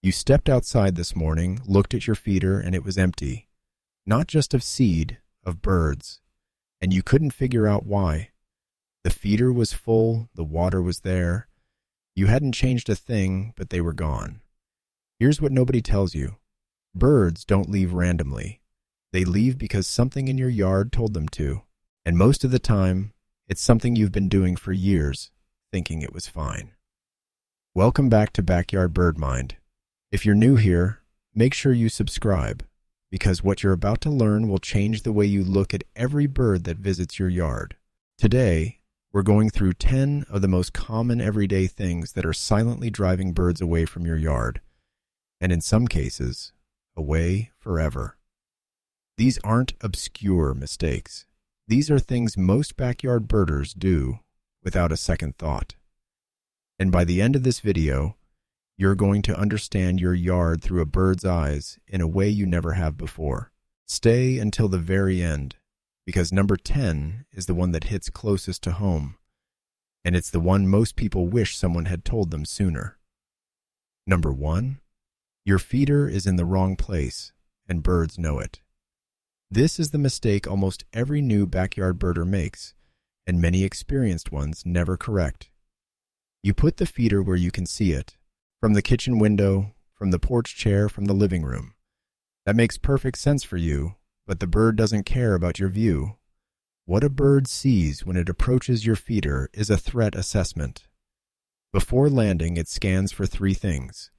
You stepped outside this morning, looked at your feeder, and it was empty. Not just of seed, of birds. And you couldn't figure out why. The feeder was full, the water was there. You hadn't changed a thing, but they were gone. Here's what nobody tells you. Birds don't leave randomly. They leave because something in your yard told them to. And most of the time, it's something you've been doing for years, thinking it was fine. Welcome back to Backyard Bird Mind. If you're new here, make sure you subscribe, because what you're about to learn will change the way you look at every bird that visits your yard. Today, we're going through 10 of the most common everyday things that are silently driving birds away from your yard, and in some cases, away forever. These aren't obscure mistakes. These are things most backyard birders do without a second thought. And by the end of this video, you're going to understand your yard through a bird's eyes in a way you never have before. Stay until the very end, because number 10 is the one that hits closest to home, and it's the one most people wish someone had told them sooner. Number 1, your feeder is in the wrong place, and birds know it. This is the mistake almost every new backyard birder makes, and many experienced ones never correct. You put the feeder where you can see it, from the kitchen window, from the porch chair, from the living room. That makes perfect sense for you, but the bird doesn't care about your view. What a bird sees when it approaches your feeder is a threat assessment. Before landing, it scans for 3 things: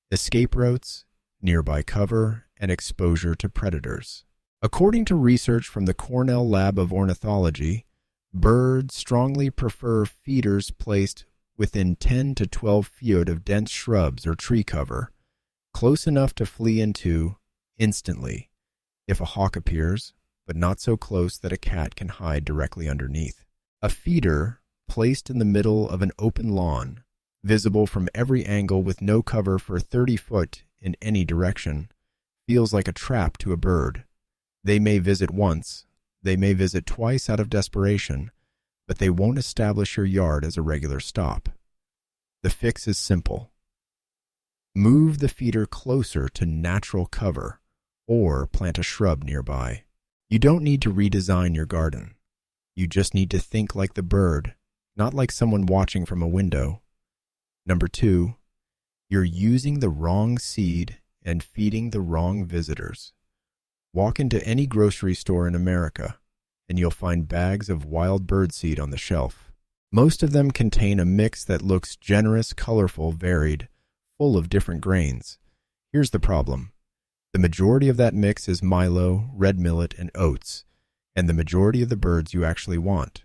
escape routes, nearby cover, and exposure to predators. According to research from the Cornell Lab of Ornithology, birds strongly prefer feeders placed within 10 to 12 feet of dense shrubs or tree cover, close enough to flee into instantly if a hawk appears, but not so close that a cat can hide directly underneath. A feeder placed in the middle of an open lawn, visible from every angle with no cover for 30 foot in any direction, feels like a trap to a bird. They may visit once, they may visit twice out of desperation, but they won't establish your yard as a regular stop. The fix is simple. Move the feeder closer to natural cover, or plant a shrub nearby. You don't need to redesign your garden. You just need to think like the bird, not like someone watching from a window. Number 2, you're using the wrong seed and feeding the wrong visitors. Walk into any grocery store in America, and you'll find bags of wild bird seed on the shelf. Most of them contain a mix that looks generous, colorful, varied, full of different grains. Here's the problem. The majority of that mix is milo, red millet, and oats, and the majority of the birds you actually want.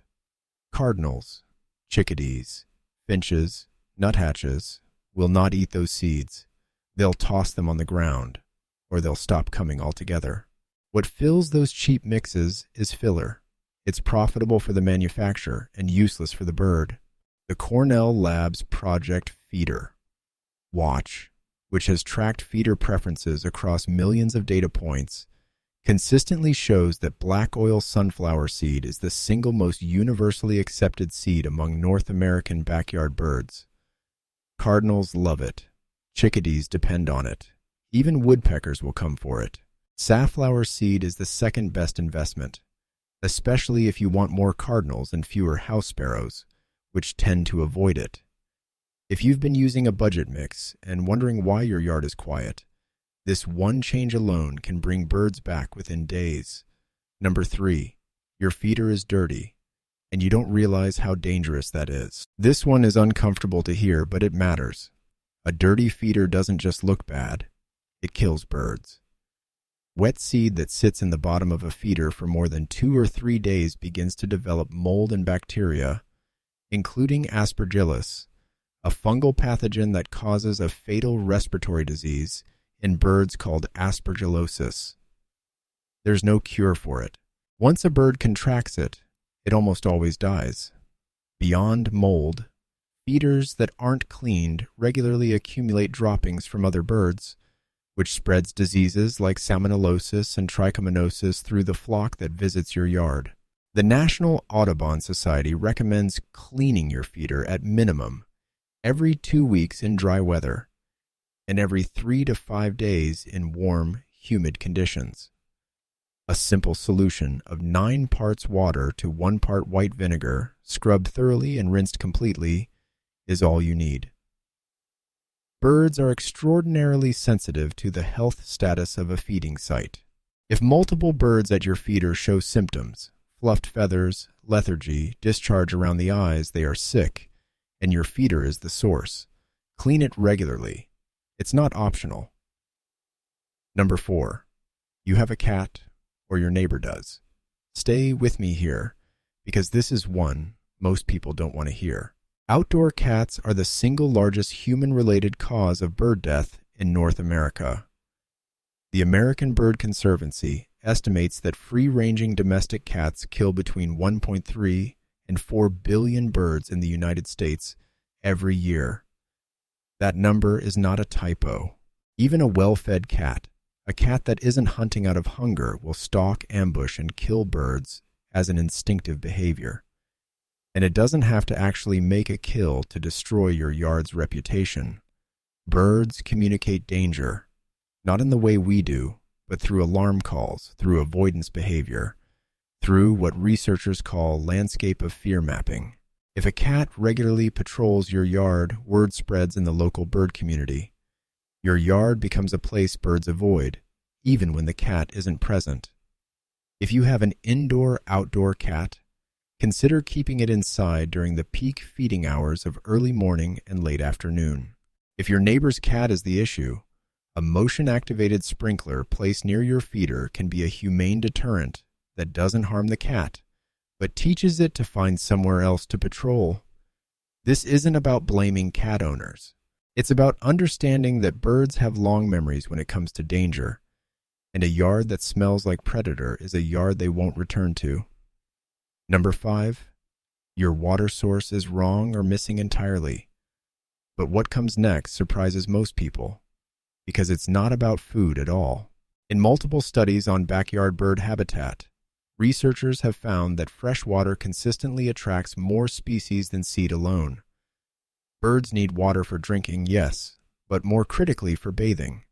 Cardinals, chickadees, finches, nuthatches will not eat those seeds. They'll toss them on the ground, or they'll stop coming altogether. What fills those cheap mixes is filler. It's profitable for the manufacturer and useless for the bird. The Cornell Labs Project Feeder Watch, which has tracked feeder preferences across millions of data points, consistently shows that black oil sunflower seed is the single most universally accepted seed among North American backyard birds. Cardinals love it. Chickadees depend on it. Even woodpeckers will come for it. Safflower seed is the second best investment, especially if you want more cardinals and fewer house sparrows, which tend to avoid it. If you've been using a budget mix and wondering why your yard is quiet, this one change alone can bring birds back within days. Number 3, your feeder is dirty, and you don't realize how dangerous that is. This one is uncomfortable to hear, but it matters. A dirty feeder doesn't just look bad, it kills birds. Wet seed that sits in the bottom of a feeder for more than 2 or 3 days begins to develop mold and bacteria, including Aspergillus, a fungal pathogen that causes a fatal respiratory disease in birds called aspergillosis. There's no cure for it. Once a bird contracts it, it almost always dies. Beyond mold, feeders that aren't cleaned regularly accumulate droppings from other birds, which spreads diseases like salmonellosis and trichomoniasis through the flock that visits your yard. The National Audubon Society recommends cleaning your feeder at minimum every 2 weeks in dry weather, and every 3 to 5 days in warm, humid conditions. A simple solution of 9 parts water to 1 part white vinegar, scrubbed thoroughly and rinsed completely, is all you need. Birds are extraordinarily sensitive to the health status of a feeding site. If multiple birds at your feeder show symptoms, fluffed feathers, lethargy, discharge around the eyes, they are sick, and your feeder is the source. Clean it regularly. It's not optional. Number 4. You have a cat, or your neighbor does. Stay with me here, because this is one most people don't want to hear. Outdoor cats are the single largest human-related cause of bird death in North America. The American Bird Conservancy estimates that free-ranging domestic cats kill between 1.3 and 4 billion birds in the United States every year. That number is not a typo. Even a well-fed cat, a cat that isn't hunting out of hunger, will stalk, ambush, and kill birds as an instinctive behavior. And it doesn't have to actually make a kill to destroy your yard's reputation. Birds communicate danger, not in the way we do, but through alarm calls, through avoidance behavior, through what researchers call landscape of fear mapping. If a cat regularly patrols your yard, word spreads in the local bird community. Your yard becomes a place birds avoid, even when the cat isn't present. If you have an indoor-outdoor cat, consider keeping it inside during the peak feeding hours of early morning and late afternoon. If your neighbor's cat is the issue, a motion-activated sprinkler placed near your feeder can be a humane deterrent that doesn't harm the cat, but teaches it to find somewhere else to patrol. This isn't about blaming cat owners. It's about understanding that birds have long memories when it comes to danger, and a yard that smells like predator is a yard they won't return to. Number 5, your water source is wrong or missing entirely. But what comes next surprises most people, because it's not about food at all. In multiple studies on backyard bird habitat, researchers have found that fresh water consistently attracts more species than seed alone. Birds need water for drinking, yes, but more critically for bathing.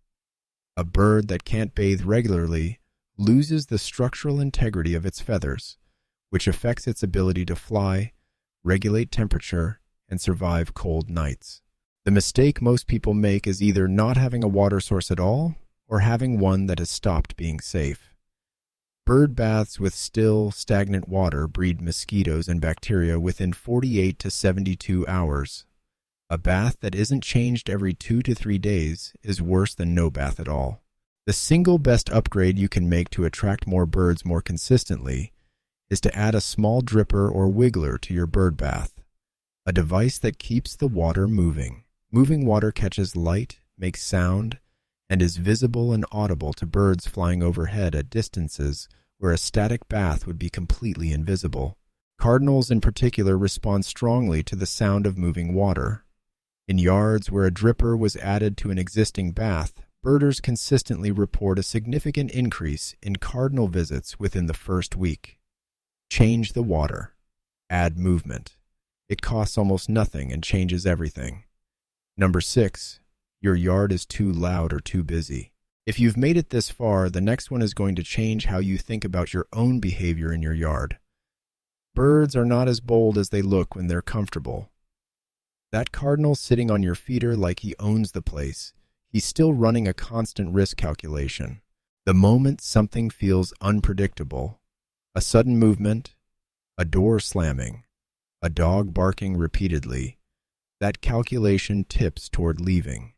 A bird that can't bathe regularly loses the structural integrity of its feathers, which affects its ability to fly, regulate temperature, and survive cold nights. The mistake most people make is either not having a water source at all or having one that has stopped being safe. Bird baths with still, stagnant water breed mosquitoes and bacteria within 48 to 72 hours. A bath that isn't changed every 2 to 3 days is worse than no bath at all. The single best upgrade you can make to attract more birds more consistently is to add a small dripper or wiggler to your bird bath, a device that keeps the water moving. Moving water catches light, makes sound, and is visible and audible to birds flying overhead at distances where a static bath would be completely invisible. Cardinals in particular respond strongly to the sound of moving water. In yards where a dripper was added to an existing bath, birders consistently report a significant increase in cardinal visits within the first week. Change the water. Add movement. It costs almost nothing and changes everything. Number 6, your yard is too loud or too busy. If you've made it this far, the next one is going to change how you think about your own behavior in your yard. Birds are not as bold as they look when they're comfortable. That cardinal sitting on your feeder like he owns the place, he's still running a constant risk calculation. The moment something feels unpredictable, a sudden movement, a door slamming, a dog barking repeatedly, that calculation tips toward leaving.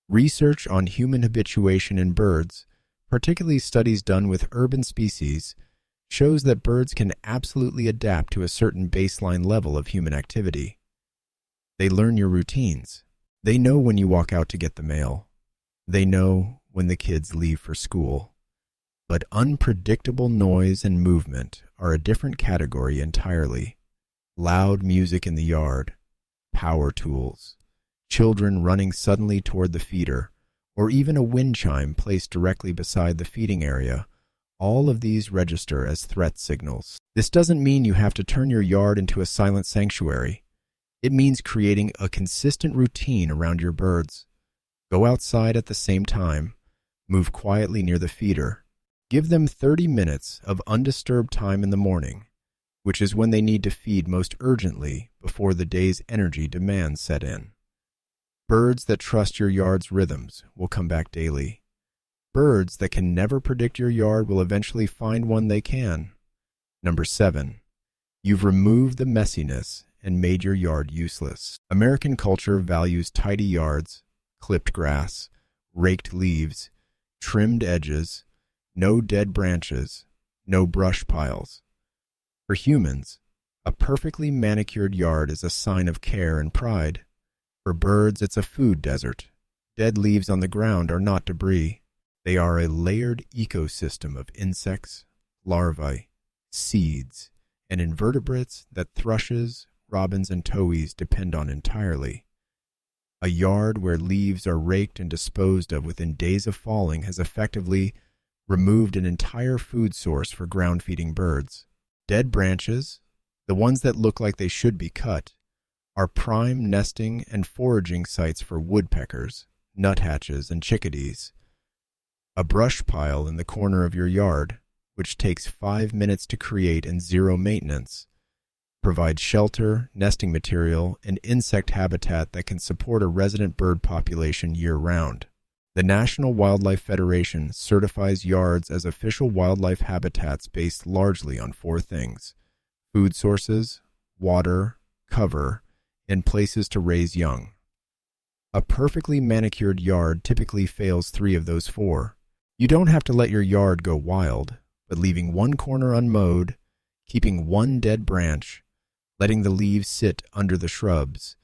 Research on human habituation in birds, particularly studies done with urban species, shows that birds can absolutely adapt to a certain baseline level of human activity. They learn your routines. They know when you walk out to get the mail. They know when the kids leave for school. But unpredictable noise and movement are a different category entirely. Loud music in the yard, power tools, children running suddenly toward the feeder, or even a wind chime placed directly beside the feeding area, all of these register as threat signals. This doesn't mean you have to turn your yard into a silent sanctuary. It means creating a consistent routine around your birds. Go outside at the same time. Move quietly near the feeder. Give them 30 minutes of undisturbed time in the morning, which is when they need to feed most urgently before the day's energy demands set in. Birds that trust your yard's rhythms will come back daily. Birds that can never predict your yard will eventually find one they can. Number 7. You've removed the messiness and made your yard useless. American culture values tidy yards, clipped grass, raked leaves, trimmed edges, no dead branches, no brush piles. For humans, a perfectly manicured yard is a sign of care and pride. For birds, it's a food desert. Dead leaves on the ground are not debris. They are a layered ecosystem of insects, larvae, seeds, and invertebrates that thrushes, robins, and towhees depend on entirely. A yard where leaves are raked and disposed of within days of falling has effectively removed an entire food source for ground-feeding birds. Dead branches, the ones that look like they should be cut, are prime nesting and foraging sites for woodpeckers, nuthatches, and chickadees. A brush pile in the corner of your yard, which takes 5 minutes to create and 0 maintenance, provides shelter, nesting material, and insect habitat that can support a resident bird population year-round. The National Wildlife Federation certifies yards as official wildlife habitats based largely on 4 things: food sources, water, cover, and places to raise young. A perfectly manicured yard typically fails 3 of those 4. You don't have to let your yard go wild, but leaving one corner unmowed, keeping one dead branch, letting the leaves sit under the shrubs,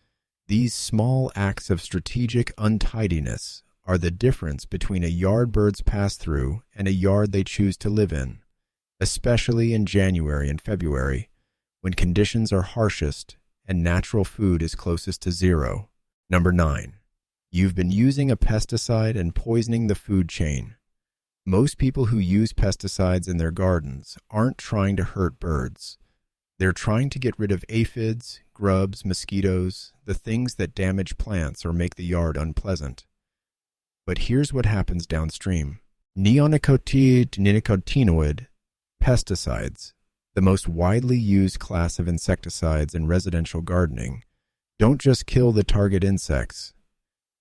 these small acts of strategic untidiness are the difference between a yard birds pass through and a yard they choose to live in, especially in January and February, when conditions are harshest and natural food is closest to 0. Number 9. You've been using a pesticide and poisoning the food chain. Most people who use pesticides in their gardens aren't trying to hurt birds. They're trying to get rid of aphids, grubs, mosquitoes, the things that damage plants or make the yard unpleasant. But here's what happens downstream. Neonicotinoid pesticides, the most widely used class of insecticides in residential gardening, don't just kill the target insects.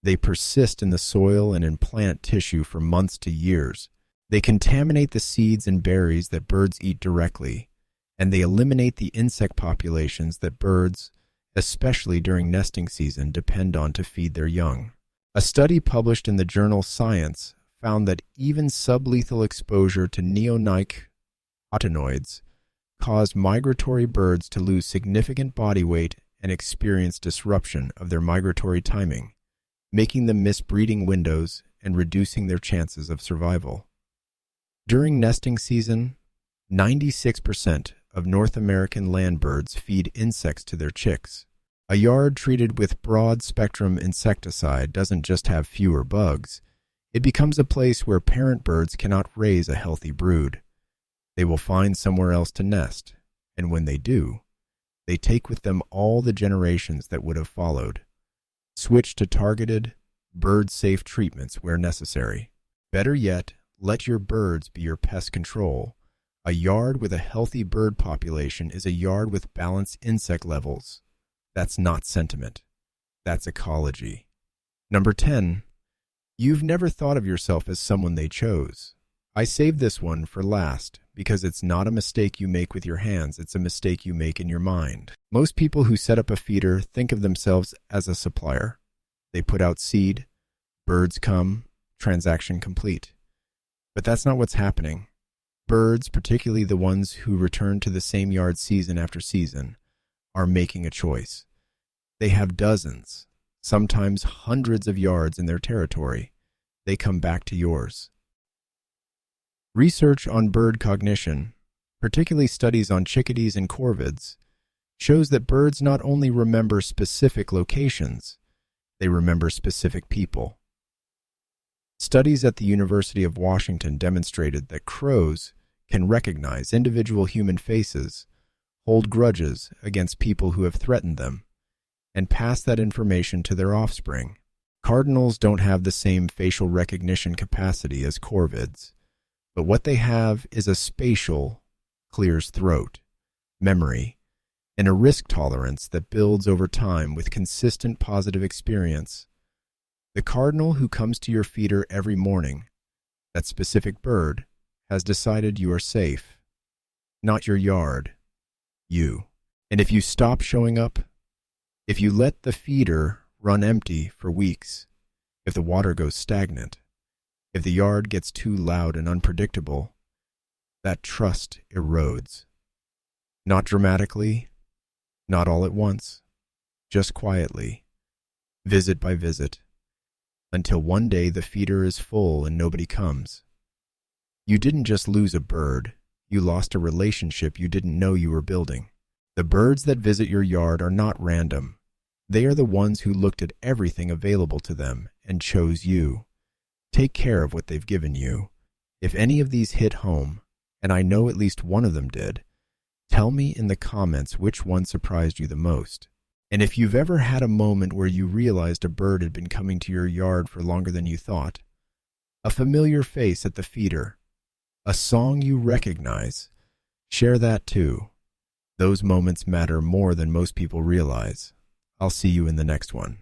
They persist in the soil and in plant tissue for months to years. They contaminate the seeds and berries that birds eat directly, and they eliminate the insect populations that birds, especially during nesting season, depend on to feed their young. A study published in the journal Science found that even sublethal exposure to neonicotinoids caused migratory birds to lose significant body weight and experience disruption of their migratory timing, making them miss breeding windows and reducing their chances of survival. During nesting season, 96% of North American land birds feed insects to their chicks. A yard treated with broad-spectrum insecticide doesn't just have fewer bugs. It becomes a place where parent birds cannot raise a healthy brood. They will find somewhere else to nest, and when they do, they take with them all the generations that would have followed. Switch to targeted, bird-safe treatments where necessary. Better yet, let your birds be your pest control. A yard with a healthy bird population is a yard with balanced insect levels. That's not sentiment. That's ecology. Number 10. You've never thought of yourself as someone they chose. I saved this one for last because it's not a mistake you make with your hands, it's a mistake you make in your mind. Most people who set up a feeder think of themselves as a supplier. They put out seed, birds come, transaction complete. But that's not what's happening. Birds, particularly the ones who return to the same yard season after season, are making a choice. They have dozens, sometimes hundreds of yards in their territory. They come back to yours. Research on bird cognition, particularly studies on chickadees and corvids, shows that birds not only remember specific locations, they remember specific people. Studies at the University of Washington demonstrated that crows can recognize individual human faces, hold grudges against people who have threatened them, and pass that information to their offspring. Cardinals don't have the same facial recognition capacity as corvids, but what they have is a spatial, clears throat, memory, and a risk tolerance that builds over time with consistent positive experience. The cardinal who comes to your feeder every morning, that specific bird, has decided you are safe. Not your yard, you. And if you stop showing up, if you let the feeder run empty for weeks, if the water goes stagnant, if the yard gets too loud and unpredictable, that trust erodes. Not dramatically, not all at once, just quietly, visit by visit, until one day the feeder is full and nobody comes. You didn't just lose a bird, you lost a relationship you didn't know you were building. The birds that visit your yard are not random. They are the ones who looked at everything available to them and chose you. Take care of what they've given you. If any of these hit home, and I know at least one of them did, tell me in the comments which one surprised you the most. And if you've ever had a moment where you realized a bird had been coming to your yard for longer than you thought, a familiar face at the feeder, a song you recognize, share that too. Those moments matter more than most people realize. I'll see you in the next one.